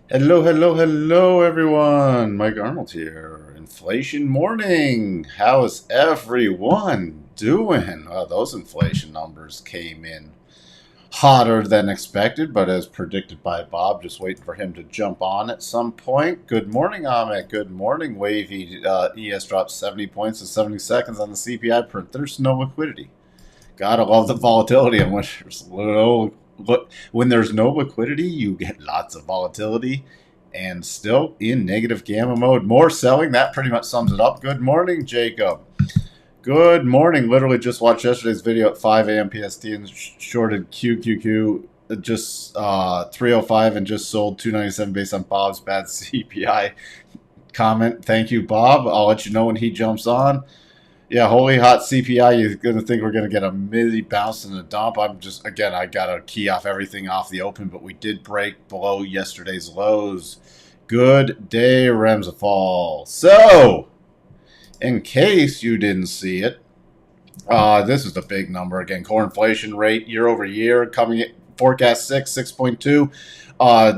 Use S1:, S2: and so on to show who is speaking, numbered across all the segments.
S1: Hello, hello, hello, everyone. Mike Arnold here. Inflation morning. How is everyone doing? Those inflation numbers came in hotter than expected, but as predicted by Bob, just waiting for him to jump on at some point. Good morning, Ahmed. Good morning, Wavy. ES dropped 70 points in 70 seconds on the CPI print. There's no liquidity. Gotta love the volatility. And when there's no liquidity, you get lots of volatility and still in negative gamma mode. More selling. That pretty much sums it up. Good morning, Jacob. Good morning. Literally just watched yesterday's video at 5 a.m. PST and shorted QQQ just 305 and just sold 297 based on Bob's bad CPI comment. Thank you, Bob. I'll let you know when he jumps on. Yeah, holy hot CPI. You're going to think we're going to get a mini bounce and a dump. I'm just, again, I got to key off everything off the open, but we did break below yesterday's lows. Good day, Remsafall. So, in case you didn't see it, this is the big number again. Core inflation rate year over year coming in, forecast 6.2.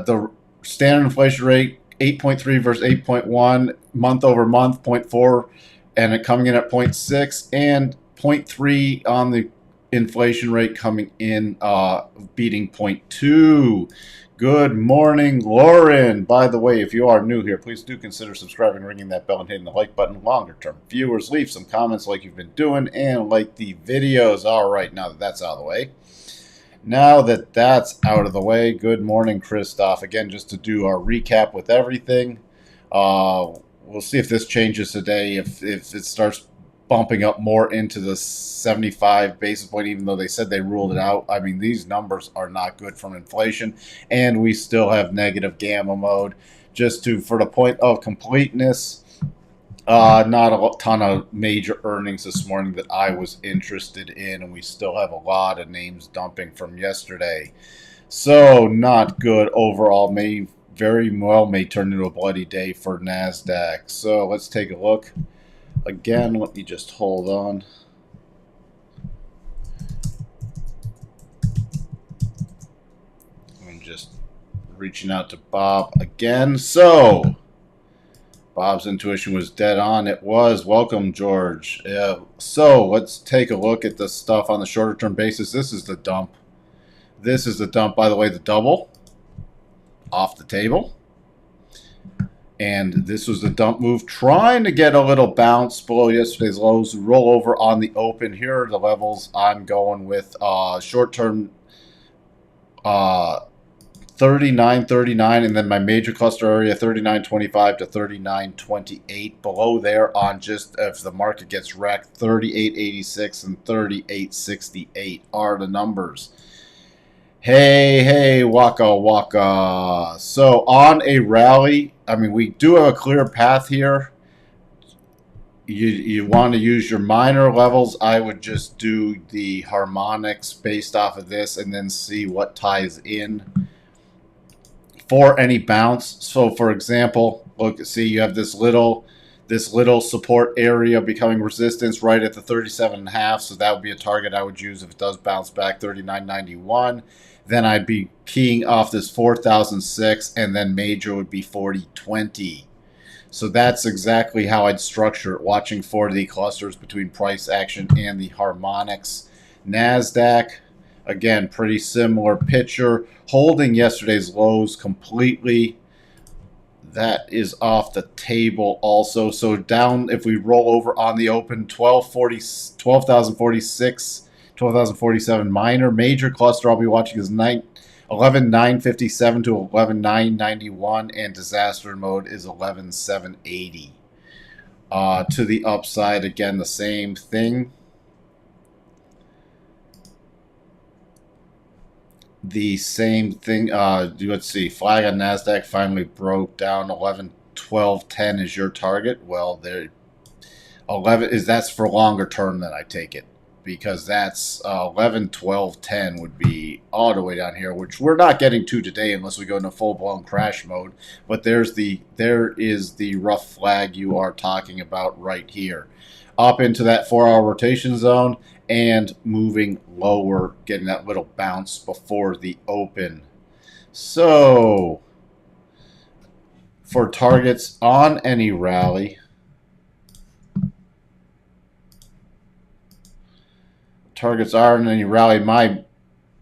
S1: The standard inflation rate 8.3 versus 8.1, month over month 0.4, and it coming in at 0.6 and 0.3 on the inflation rate coming in beating 0.2. Good morning, Lauren. By the way, if you are new here, please do consider subscribing, ringing that bell, and hitting the like button. Longer term viewers, leave some comments like you've been doing and like the videos. All right, now that that's out of the way. Good morning, Christoph. Again, just to do our recap with everything. We'll see if this changes today. If it starts bumping up more into the 75 basis point, even though they said they ruled it out. I mean, these numbers are not good from inflation, and we still have negative gamma mode. Just for the point of completeness, not a ton of major earnings this morning that I was interested in, and we still have a lot of names dumping from yesterday. So not good overall. Very well may turn into a bloody day for NASDAQ. So let's take a look. Again, let me just hold on. I'm just reaching out to Bob again. So Bob's intuition was dead on. It was. Welcome, George. So let's take a look at the stuff on the shorter term basis. This is the dump. This is the dump, by the way, the double off the table. And this was the dump move, trying to get a little bounce below yesterday's lows, roll over on the open. Here are the levels I'm going with. Short-term 39.39, and then my major cluster area 39.25 to 39.28. Below there on just if the market gets wrecked, 38.86 and 38.68 are the numbers. Hey, waka waka. So on a rally, I mean, we do have a clear path here. You want to use your minor levels. I would just do the harmonics based off of this and then see what ties in for any bounce. So for example, look, see, you have this little support area becoming resistance right at the 37.5. So that would be a target I would use if it does bounce back 39.91. Then I'd be keying off this 4,006, and then major would be 40.20. So that's exactly how I'd structure it, watching for the clusters between price action and the harmonics. NASDAQ, again, pretty similar picture, holding yesterday's lows completely. That is off the table also. So down, if we roll over on the open, 12,046, 12,047 minor. Major cluster I'll be watching is 11,957 to 11,991, and disaster mode is 11,780. To the upside, again, the same thing. Let's see. Flag on NASDAQ finally broke down. 11.12.10 is your target. Well, there 11 is that's for longer term than I take it, because that's 11.12.10 would be all the way down here, which we're not getting to today unless we go into full-blown crash mode. But there is the rough flag you are talking about right here, up into that 4-hour rotation zone and moving lower, getting that little bounce before the open. So for targets on any rally. Targets are in any rally. My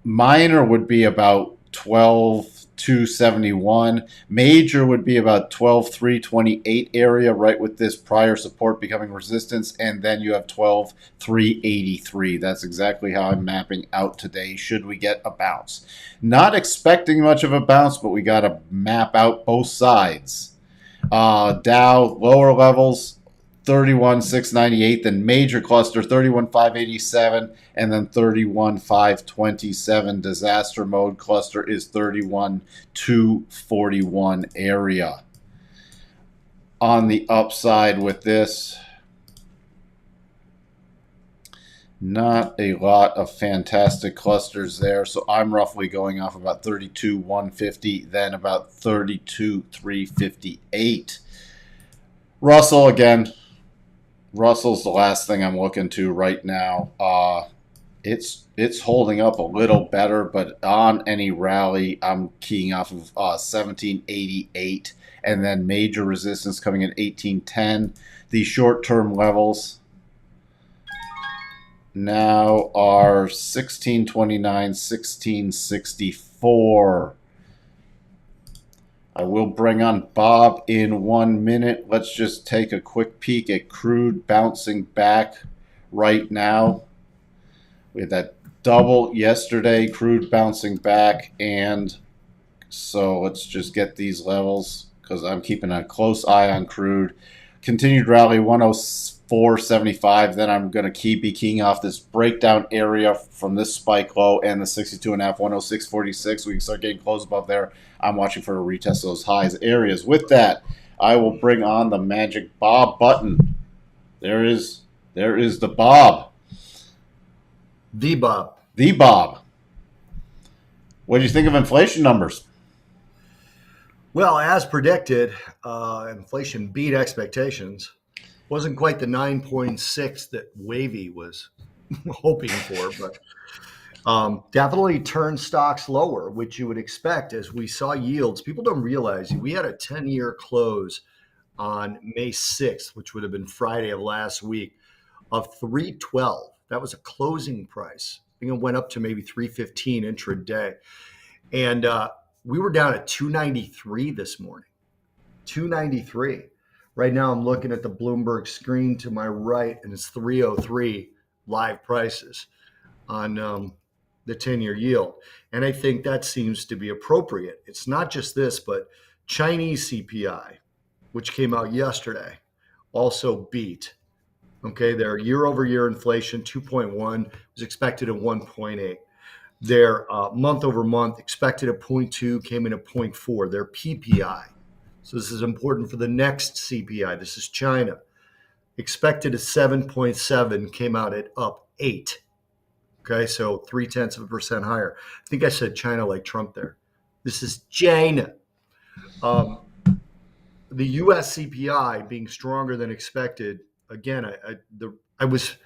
S1: minor would be about 12,271. Major would be about 12,328 area, right with this prior support becoming resistance, and then you have 12,383. That's exactly how I'm mapping out today. Should we get a bounce? Not expecting much of a bounce, but we got to map out both sides. Dow lower levels 31,698, then major cluster 31,587, and then 31,527. Disaster mode cluster is 31,241 area. On the upside with this, not a lot of fantastic clusters there, so I'm roughly going off about 32,150, then about 32,358. Russell again. Russell's the last thing I'm looking to right now. It's holding up a little better, but on any rally, I'm keying off of 1788, and then major resistance coming in 1810. The short-term levels now are 1629, 1664. I will bring on Bob in 1 minute. Let's just take a quick peek at crude bouncing back right now. We had that double yesterday, crude bouncing back, and so let's just get these levels because I'm keeping a close eye on crude. Continued rally 104.75. Then I'm going to be keying off this breakdown area from this spike low and the 62.5, 106.46. We can start getting close above there. I'm watching for a retest of those highs areas. With that, I will bring on the magic Bob button. There is the Bob.
S2: The Bob.
S1: The Bob. What do you think of inflation numbers?
S2: Well, as predicted, inflation beat expectations. Wasn't quite the 9.6 that Wavy was hoping for, but definitely turned stocks lower, which you would expect as we saw yields. People don't realize we had a 10-year close on May 6th, which would have been Friday of last week, of 312. That was a closing price. I think it went up to maybe 315 intraday. And we were down at 293 this morning. 293. Right now I'm looking at the Bloomberg screen to my right, and it's 303 live prices on the 10-year yield. And I think that seems to be appropriate. It's not just this, but Chinese CPI, which came out yesterday, also beat. Okay, their year-over-year inflation, 2.1, was expected at 1.8. Their month-over-month expected at 0.2, came in at 0.4. Their PPI, so this is important for the next CPI. This is China. Expected at 7.7, came out at up 8. Okay, so 0.3% higher. I think I said China like Trump there. This is China. The U.S. CPI being stronger than expected. Again, it was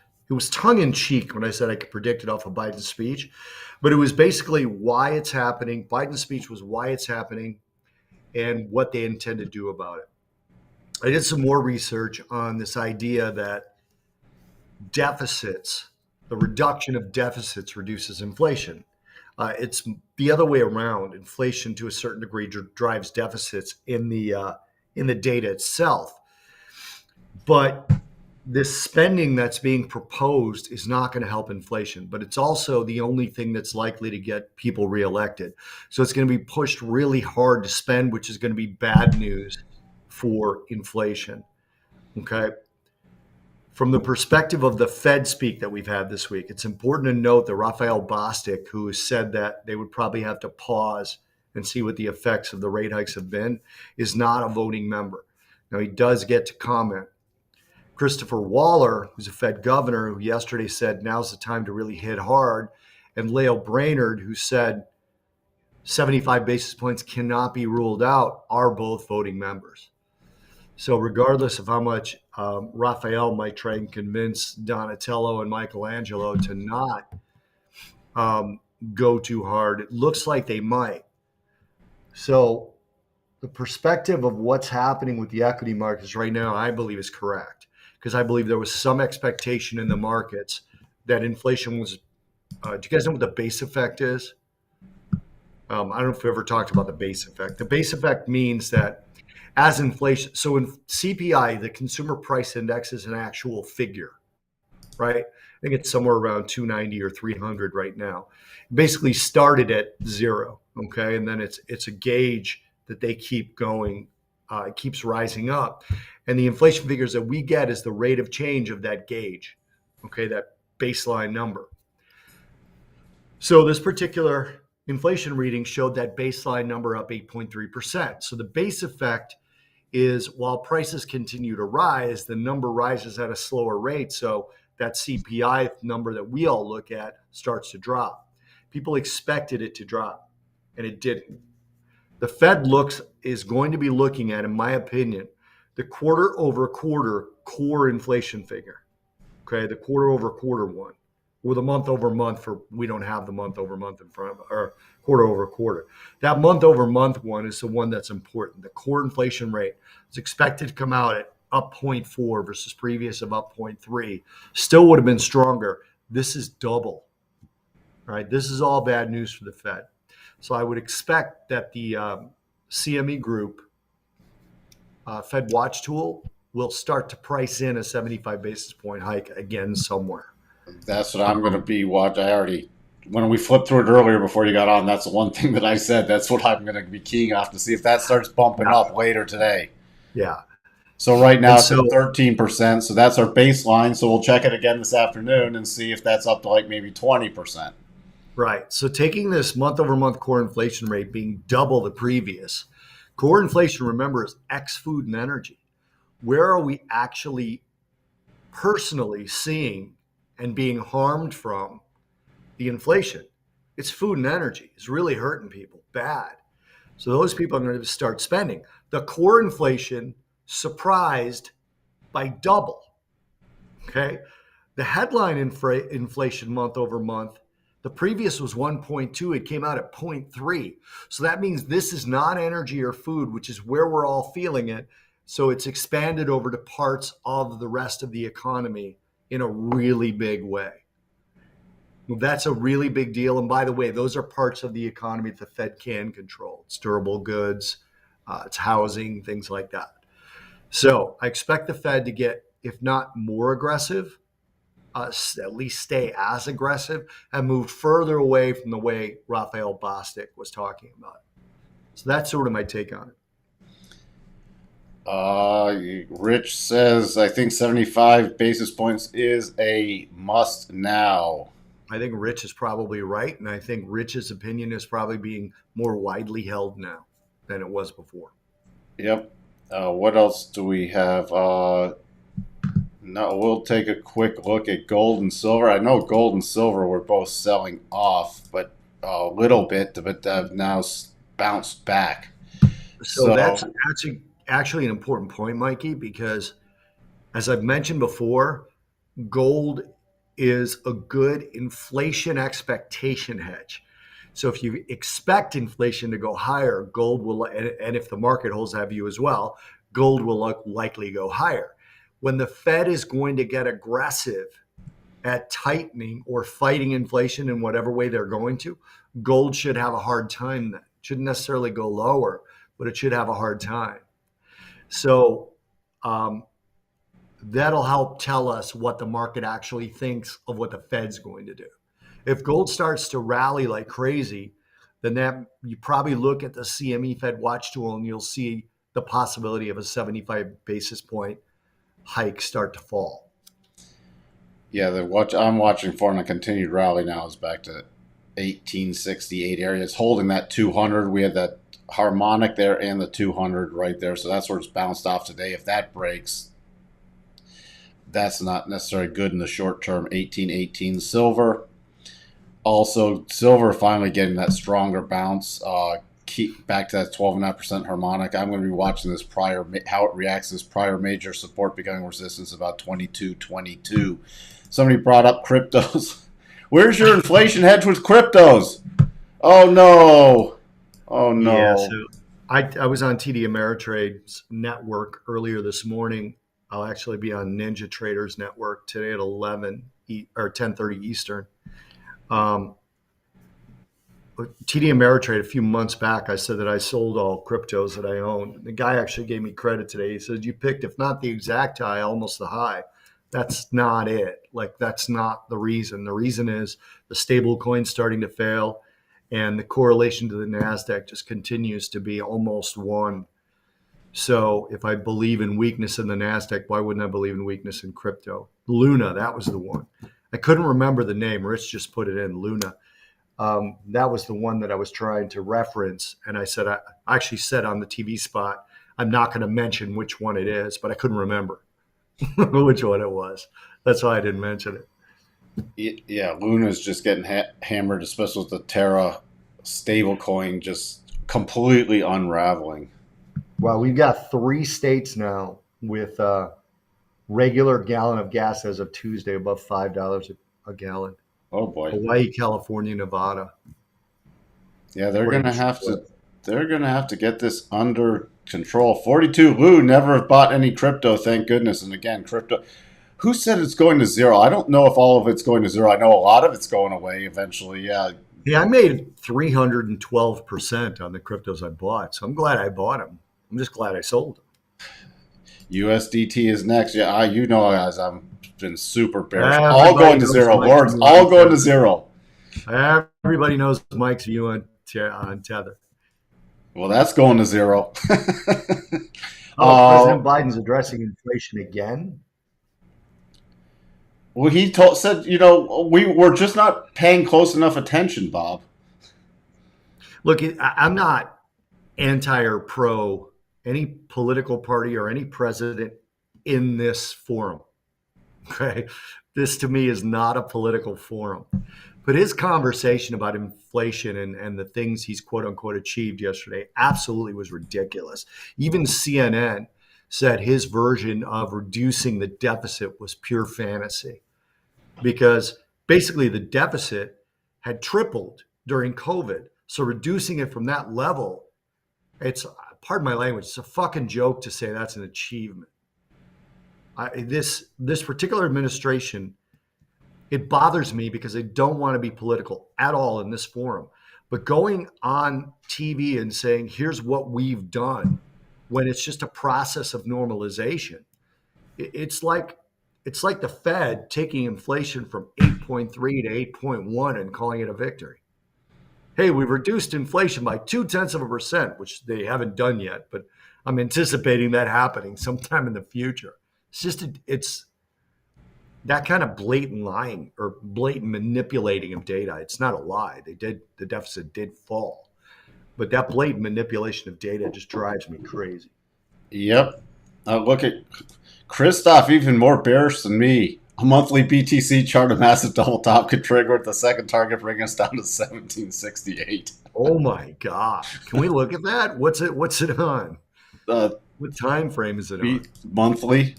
S2: tongue in cheek when I said I could predict it off of Biden's speech, but it was basically why it's happening. Biden's speech was why it's happening and what they intend to do about it. I did some more research on this idea that deficits, the reduction of deficits reduces inflation. It's the other way around. Inflation, to a certain degree, drives deficits in the data itself. But this spending that's being proposed is not going to help inflation, but it's also the only thing that's likely to get people reelected. So it's going to be pushed really hard to spend, which is going to be bad news for inflation. Okay. From the perspective of the Fed speak that we've had this week, it's important to note that Raphael Bostic, who has said that they would probably have to pause and see what the effects of the rate hikes have been, is not a voting member. Now, he does get to comment. Christopher Waller, who's a Fed governor, who yesterday said now's the time to really hit hard, and Lael Brainerd, who said 75 basis points cannot be ruled out, are both voting members. So regardless of how much Raphael might try and convince Donatello and Michelangelo to not go too hard, it looks like they might. So the perspective of what's happening with the equity markets right now, I believe is correct, because I believe there was some expectation in the markets that inflation was. Do you guys know what the base effect is? I don't know if we ever talked about the base effect. The base effect means that as inflation, so in CPI, the consumer price index is an actual figure, right? I think it's somewhere around 290 or 300 right now. It basically started at zero, okay, and then it's a gauge that they keep going. It keeps rising up, and the inflation figures that we get is the rate of change of that gauge, okay, that baseline number. So this particular inflation reading showed that baseline number up 8.3%. So the base effect is while prices continue to rise, the number rises at a slower rate. So that CPI number that we all look at starts to drop. People expected it to drop, and it didn't. The Fed is going to be looking at, in my opinion, the quarter over quarter core inflation figure. Okay, the quarter over quarter one, or the month over month, for we don't have the month over month in front of, or quarter over quarter. That month over month one is the one that's important. The core inflation rate is expected to come out at up 0.4 versus previous of up 0.3. Still would have been stronger. This is double. All right, this is all bad news for the Fed. So I would expect that the CME group Fed watch tool will start to price in a 75 basis point hike again somewhere.
S1: That's what I'm going to be watching. When we flipped through it earlier before you got on, that's the one thing that I said. That's what I'm going to be keying off to see if that starts bumping up later today.
S2: Yeah.
S1: So right now it's at 13%. So that's our baseline. So we'll check it again this afternoon and see if that's up to like maybe 20%.
S2: Right. So taking this month over month core inflation rate being double the previous, core inflation, remember, is X food and energy. Where are we actually personally seeing and being harmed from the inflation? It's food and energy. It's really hurting people bad. So those people are going to start spending. The core inflation surprised by double. Okay. The headline inflation month over month, the previous was 1.2. It came out at 0.3. So that means this is not energy or food, which is where we're all feeling it. So it's expanded over to parts of the rest of the economy in a really big way. That's a really big deal. And by the way, those are parts of the economy that the Fed can control. It's durable goods, it's housing, things like that. So I expect the Fed to get, if not more aggressive, at least stay as aggressive and move further away from the way Raphael Bostic was talking about. So that's sort of my take on
S1: it. Rich says, I think 75 basis points is a must now.
S2: I think Rich is probably right, and I think Rich's opinion is probably being more widely held now than it was before.
S1: Yep. What else do we have? No, we'll take a quick look at gold and silver. I know gold and silver were both selling off, but a little bit, but have now bounced back.
S2: So that's actually an important point, Mikey, because as I've mentioned before, gold is a good inflation expectation hedge. So if you expect inflation to go higher, gold will, and if the market holds that view as well, gold will likely go higher. When the Fed is going to get aggressive at tightening or fighting inflation in whatever way they're going to, gold should have a hard time then. It shouldn't necessarily go lower, but it should have a hard time. So that'll help tell us what the market actually thinks of what the Fed's going to do. If gold starts to rally like crazy, then that you probably look at the CME Fed watch tool and you'll see the possibility of a 75 basis point hike start to fall.
S1: Yeah, I'm watching for in a continued rally now is back to 1868 area. It's holding that 200. We had that harmonic there and the 200 right there. So that's where it's bounced off today. If that breaks, that's not necessarily good in the short term. 1818 silver. Also, silver finally getting that stronger bounce. Keep back to that 12.5% harmonic. I'm going to be watching this how it reacts to this prior major support becoming resistance about 22.22. Somebody brought up cryptos. Where's your inflation hedge with cryptos? Oh no. Oh no.
S2: Yeah, so I was on TD Ameritrade's network earlier this morning. I'll actually be on Ninja Traders Network today at 10:30 Eastern. Um, TD Ameritrade a few months back, I said that I sold all cryptos that I owned. The guy actually gave me credit today. He said, you picked, if not the exact high, almost the high. That's not it. Like, that's not the reason. The reason is the stable coin starting to fail, and the correlation to the NASDAQ just continues to be almost one. So if I believe in weakness in the NASDAQ, why wouldn't I believe in weakness in crypto? Luna, that was the one. I couldn't remember the name. Rich just put it in, Luna. That was the one that I was trying to reference. And I actually said on the TV spot, I'm not going to mention which one it is, but I couldn't remember which one it was. That's why I didn't mention
S1: it. Yeah, Luna's just getting hammered, especially with the Terra stablecoin just completely unraveling.
S2: Well, we've got 3 states now with regular gallon of gas as of Tuesday above $5 a gallon.
S1: Oh boy.
S2: Hawaii, California, Nevada.
S1: Yeah, they're gonna have to get this under control. 42 Lou never have bought any crypto, thank goodness. And again, crypto. Who said it's going to zero? I don't know if all of it's going to zero. I know a lot of it's going away eventually. Yeah.
S2: Yeah, I made 312% on the cryptos I bought. So I'm glad I bought them. I'm just glad I sold them.
S1: USDT is next. Yeah, you know, guys, I've been super bearish. All going to zero. Lords, all going to zero.
S2: Everybody knows Mike's view on Tether.
S1: Well, that's going to zero.
S2: President Biden's addressing inflation again.
S1: Well, he said, we're just not paying close enough attention, Bob.
S2: Look, I'm not anti or pro any political party or any president in this forum. Okay. This to me is not a political forum. But his conversation about inflation and the things he's quote unquote achieved yesterday absolutely was ridiculous. Even CNN said his version of reducing the deficit was pure fantasy, because basically the deficit had tripled during COVID. So reducing it from that level, it's, pardon my language, it's a fucking joke to say that's an achievement. This particular administration, it bothers me because I don't want to be political at all in this forum. But going on TV and saying, here's what we've done, when it's just a process of normalization, it's like the Fed taking inflation from 8.3 to 8.1 and calling it a victory. Hey, we've reduced inflation by 0.2%, which they haven't done yet, but I'm anticipating that happening sometime in the future. It's that kind of blatant lying or blatant manipulating of data. It's not a lie. The deficit did fall, but that blatant manipulation of data just drives me crazy.
S1: Yep. Look at Christoph, even more bearish than me. A monthly BTC chart, a massive double top could trigger at the second target, bringing us down to 1768.
S2: Oh my God! Can we look at that? What's it on? What time frame is it on?
S1: Monthly.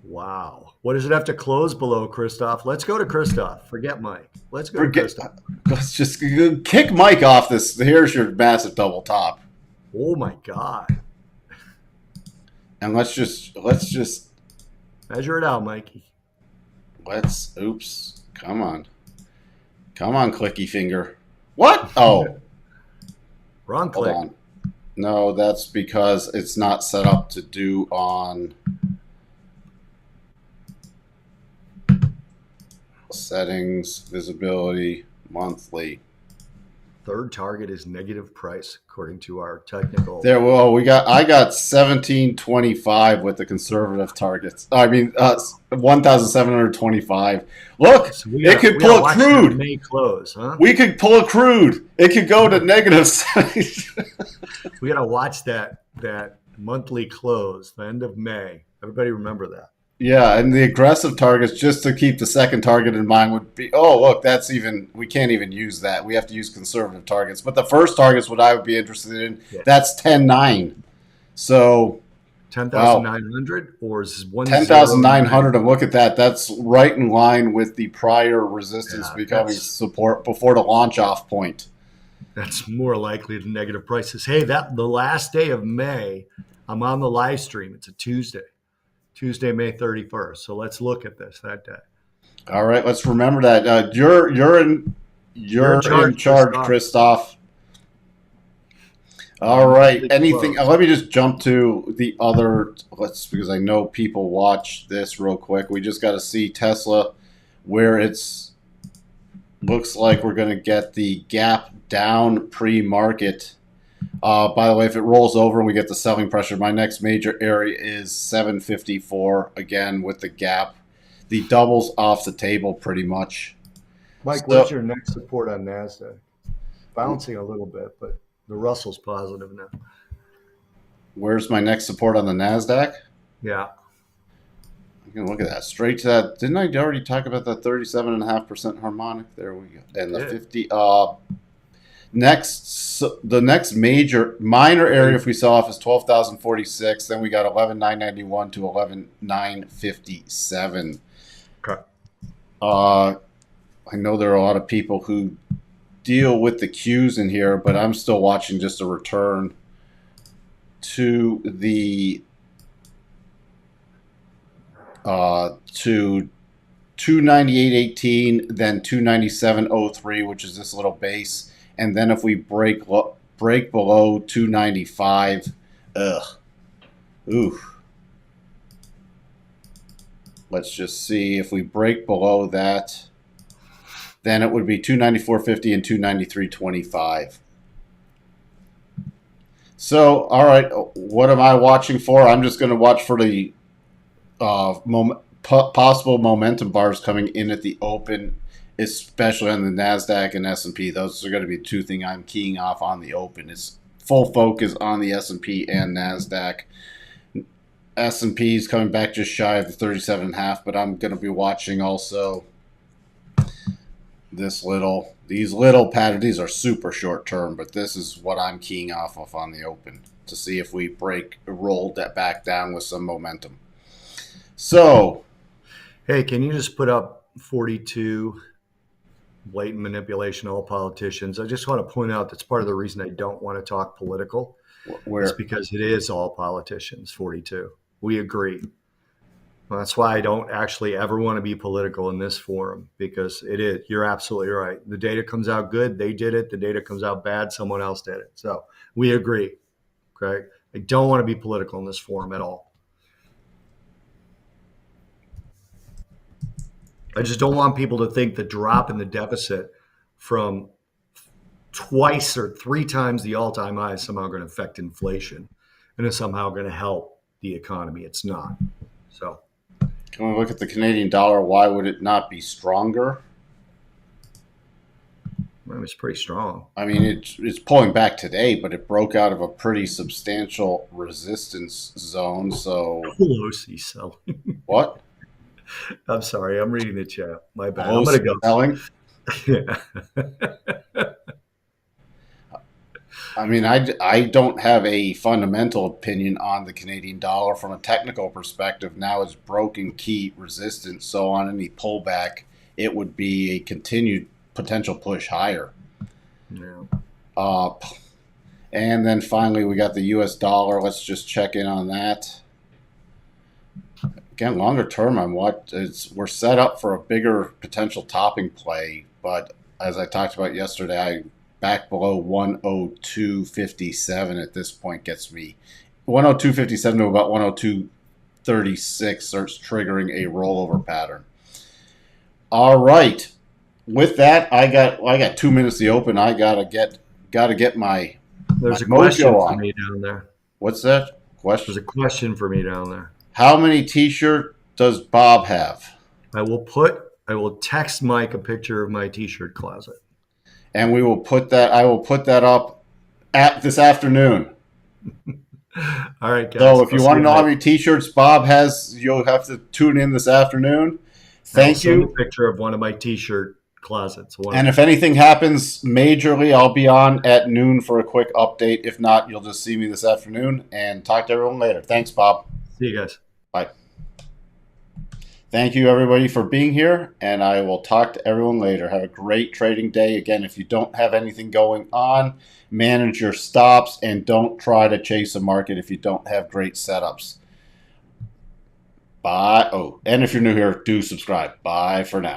S2: Wow. What does it have to close below, Christoph? Let's go to Christoph. Forget Mike. Let's go to Christoph.
S1: Let's just kick Mike off this. Here's your massive double top.
S2: Oh my God.
S1: And let's just
S2: measure it out, Mikey.
S1: Oops. Come on, clicky finger. What? Oh.
S2: Wrong click.
S1: Hold on. No, that's because it's not set up to do on settings, visibility, monthly.
S2: Third target is negative price, according to our technical.
S1: There, well, I got 1725 with the conservative targets. I mean, 1,725. Look, so it could pull a crude.
S2: May close, huh?
S1: We could pull a crude. It could go to negative.
S2: We got to watch that monthly close, the end of May. Everybody remember that.
S1: Yeah, and the aggressive targets, just to keep the second target in mind, would be, look, we can't even use that. We have to use conservative targets. But the first target's what I would be interested in. Yeah. That's 10.9. So
S2: 10,900 or is
S1: 10,900, and look at that. That's right in line with the prior resistance becoming support before the launch off point.
S2: That's more likely than negative prices. Hey, that the last day of May, I'm on the live stream. It's a Tuesday, May 31st. So let's look at this that day.
S1: All right, let's remember that. You're in charge, Christoph. All right. Anything? Let me just jump to the other. Because I know people watch this real quick. We just got to see Tesla, where it's looks like we're going to get the gap down pre-market. By the way, if it rolls over and we get the selling pressure, my next major area is 754 again with the gap. The doubles off the table pretty much.
S2: Mike, what's your next support on NASDAQ? Bouncing a little bit, but the Russell's positive now.
S1: Where's my next support on the NASDAQ?
S2: Yeah.
S1: You can look at that. Straight to that. Didn't I already talk about that 37.5% harmonic? There we go. And the 50. The next minor area, if we sell off, is 12,046. Then we got 11,991 to 11,957.
S2: Okay.
S1: I know there are a lot of people who deal with the Qs in here, but I'm still watching just a return to the to 298.18, then 297.03, which is this little base, and then if we break below 295, let's just see if we break below that. Then it would be 294.50 and 293.25. So, all right, what am I watching for? I'm just going to watch for the possible momentum bars coming in at the open, especially on the NASDAQ and S&P. Those are going to be two things I'm keying off on the open. It's full focus on the S&P and NASDAQ. S&P is coming back just shy of the 37.5, but I'm going to be watching also these little patterns. These are super short term, but this is what I'm keying off of on the open to see if we roll that back down with some momentum. So,
S2: hey, can you just put up 42 blatant manipulation, all politicians? I just want to point out that's part of the reason I don't want to talk political. It's because it is all politicians, 42. We agree. Well, that's why I don't actually ever want to be political in this forum, because it is. You're absolutely right. The data comes out good, they did it. The data comes out bad, someone else did it. So we agree. Okay. I don't want to be political in this forum at all. I just don't want people to think the drop in the deficit from twice or three times the all-time high is somehow going to affect inflation and is somehow going to help the economy. It's not. So,
S1: can we look at the Canadian dollar? Why would it not be stronger?
S2: Well, it's pretty strong.
S1: I mean, it's pulling back today, but it broke out of a pretty substantial resistance zone. So,
S2: Pelosi selling.
S1: What?
S2: I'm sorry. I'm reading the chat. My bad.
S1: I'm going to go. Selling?
S2: Yeah.
S1: I mean, I don't have a fundamental opinion on the Canadian dollar from a technical perspective. Now it's broken key resistance, so on any pullback, it would be a continued potential push higher.
S2: Yeah.
S1: And then finally, we got the U.S. dollar. Let's just check in on that. Again, longer term, we're set up for a bigger potential topping play, but as I talked about yesterday, back below 102.57 at this point gets me 102.57 to about 102.36 starts triggering a rollover pattern. All right, with that, I got 2 minutes to open. I gotta get my
S2: There's
S1: my
S2: a question
S1: mojo
S2: for
S1: on.
S2: me down there.
S1: What's that question?
S2: There's a question for me down there.
S1: How many T-shirts does Bob have?
S2: I will text Mike a picture of my T-shirt closet.
S1: And I will put that up this afternoon.
S2: All right, guys.
S1: So if you want to know how many T-shirts Bob has, you'll have to tune in this afternoon. Thank you.
S2: Send a picture of one of my T-shirt closets.
S1: And if anything happens majorly, I'll be on at noon for a quick update. If not, you'll just see me this afternoon and talk to everyone later. Thanks, Bob.
S2: See you guys.
S1: Bye. Thank you, everybody, for being here, and I will talk to everyone later. Have a great trading day. Again, if you don't have anything going on, manage your stops, and don't try to chase a market if you don't have great setups. Bye. Oh, and if you're new here, do subscribe. Bye for now.